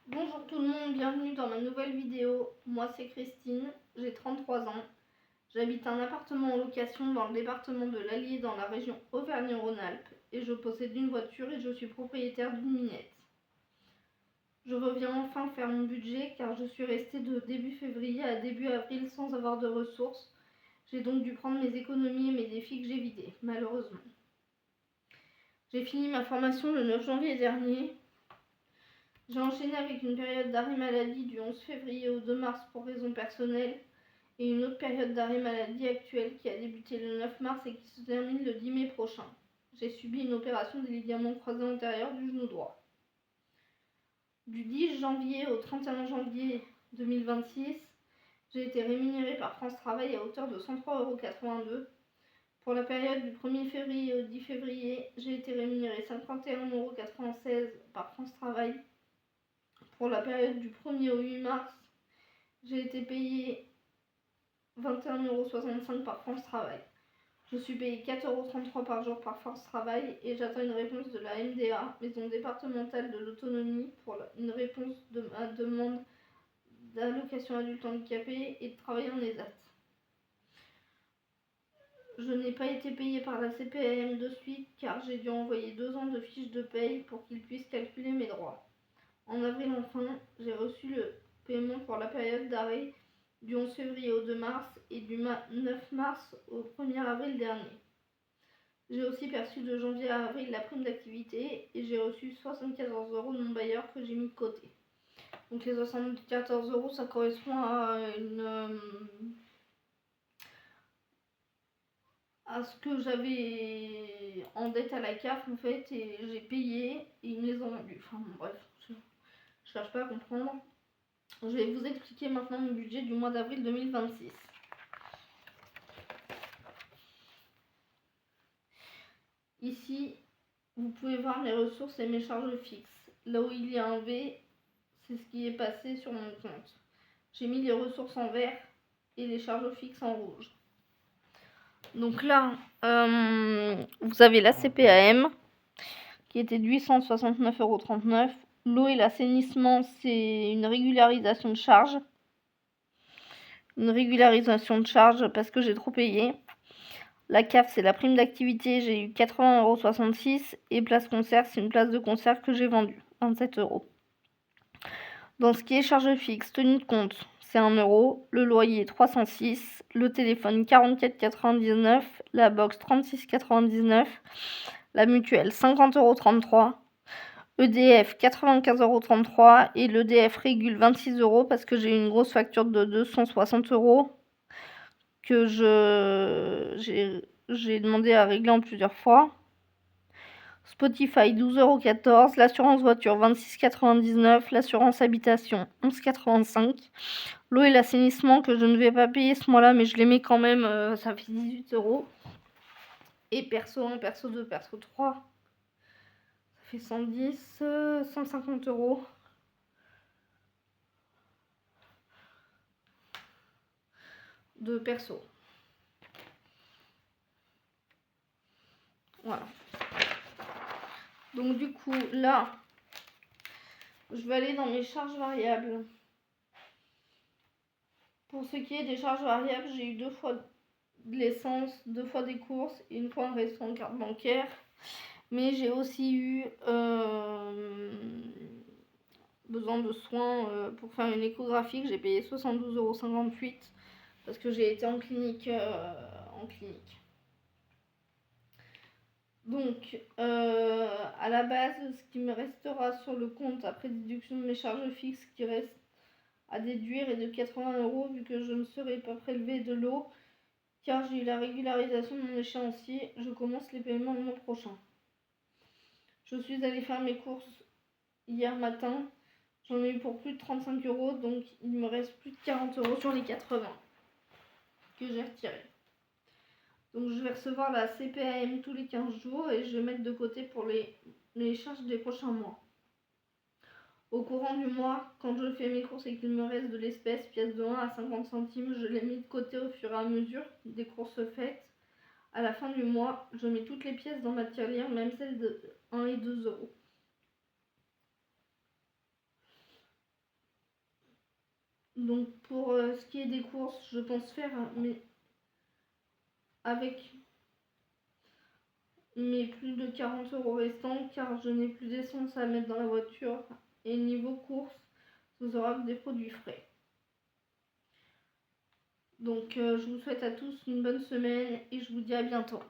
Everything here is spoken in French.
Bonjour tout le monde, bienvenue dans ma nouvelle vidéo. Moi c'est Christine, j'ai 33 ans. J'habite un appartement en location dans le département de l'Allier dans la région Auvergne-Rhône-Alpes et je possède une voiture et je suis propriétaire d'une minette. Je reviens enfin faire mon budget car je suis restée de début février à début avril sans avoir de ressources. J'ai donc dû prendre mes économies et mes défis que j'ai vidés, malheureusement. J'ai fini ma formation le 9 janvier dernier. J'ai enchaîné avec une période d'arrêt maladie du 11 février au 2 mars pour raisons personnelles et une autre période d'arrêt maladie actuelle qui a débuté le 9 mars et qui se termine le 10 mai prochain. J'ai subi une opération des ligaments croisés antérieurs du genou droit. Du 10 janvier au 31 janvier 2026, j'ai été rémunérée par France Travail à hauteur de 103,82 €. Pour la période du 1er février au 10 février, j'ai été rémunérée 51,96 € par France Travail. Pour la période du 1er au 8 mars, j'ai été payée 21,65 € par France Travail. Je suis payée 4,33 € par jour par France Travail et j'attends une réponse de la MDA, Maison départementale de l'autonomie, pour une réponse de ma demande d'allocation adulte handicapé et de travail en ESAT. Je n'ai pas été payée par la CPAM de suite car j'ai dû envoyer 2 ans de fiches de paye pour qu'ils puissent calculer mes droits. En avril enfin, j'ai reçu le paiement pour la période d'arrêt du 11 février au 2 mars et du 9 mars au 1er avril dernier. J'ai aussi perçu de janvier à avril la prime d'activité et j'ai reçu 74 € de mon bailleur que j'ai mis de côté. Donc les 74 € ça correspond à ce que j'avais en dette à la CAF en fait, et j'ai payé et ils me les ont rendus. Enfin bon, bref, je cherche pas à comprendre. Je vais vous expliquer maintenant mon budget du mois d'avril 2026. Ici, vous pouvez voir mes ressources et mes charges fixes. Là où il y a un V, c'est ce qui est passé sur mon compte. J'ai mis les ressources en vert et les charges fixes en rouge. Donc là, vous avez la CPAM qui était de 869,39 €. L'eau et l'assainissement, c'est une régularisation de charge. Une régularisation de charge parce que j'ai trop payé. La CAF, c'est la prime d'activité, j'ai eu 80,66 € et place concert, c'est une place de concert que j'ai vendue, 27 €. Dans ce qui est charge fixe, tenue de compte, c'est 1 €, le loyer 306, le téléphone 44,99 €, la box 36,99 €, la mutuelle 50,33 €, EDF 95,33 € et l'EDF régule 26 € parce que j'ai une grosse facture de 260 € que j'ai demandé à régler en plusieurs fois. Spotify 12,14 €, l'assurance voiture 26,99 €, l'assurance habitation 11,85 €, l'eau et l'assainissement que je ne vais pas payer ce mois-là mais je les mets quand même, ça fait 18 €. Et perso 1, perso 2, perso 3, ça fait 110, 150 € de perso. Voilà. Donc du coup, là, je vais aller dans mes charges variables. Pour ce qui est des charges variables, j'ai eu 2 fois de l'essence, 2 fois des courses et une fois un resto en carte bancaire. Mais j'ai aussi eu besoin de soins pour faire une échographie que j'ai payé 72,58 € parce que j'ai été en clinique. Donc, à la base, ce qui me restera sur le compte après déduction de mes charges fixes qui reste à déduire est de 80 € vu que je ne serai pas prélevée de l'eau car j'ai eu la régularisation de mon échéancier. Je commence les paiements le mois prochain. Je suis allée faire mes courses hier matin. J'en ai eu pour plus de 35 €, donc il me reste plus de 40 € sur les 80 que j'ai retirés. Donc je vais recevoir la CPAM tous les 15 jours et je vais mettre de côté pour les charges des prochains mois. Au courant du mois, quand je fais mes courses et qu'il me reste de l'espèce, pièces de 1 à 50 centimes, je les mets de côté au fur et à mesure des courses faites. À la fin du mois, je mets toutes les pièces dans ma tirelire, même celles de 1 et 2 €. Donc pour ce qui est des courses, je pense faire avec mes plus de 40 € restants car je n'ai plus d'essence à mettre dans la voiture. Et niveau courses, ce sera que des produits frais. Donc je vous souhaite à tous une bonne semaine et je vous dis à bientôt.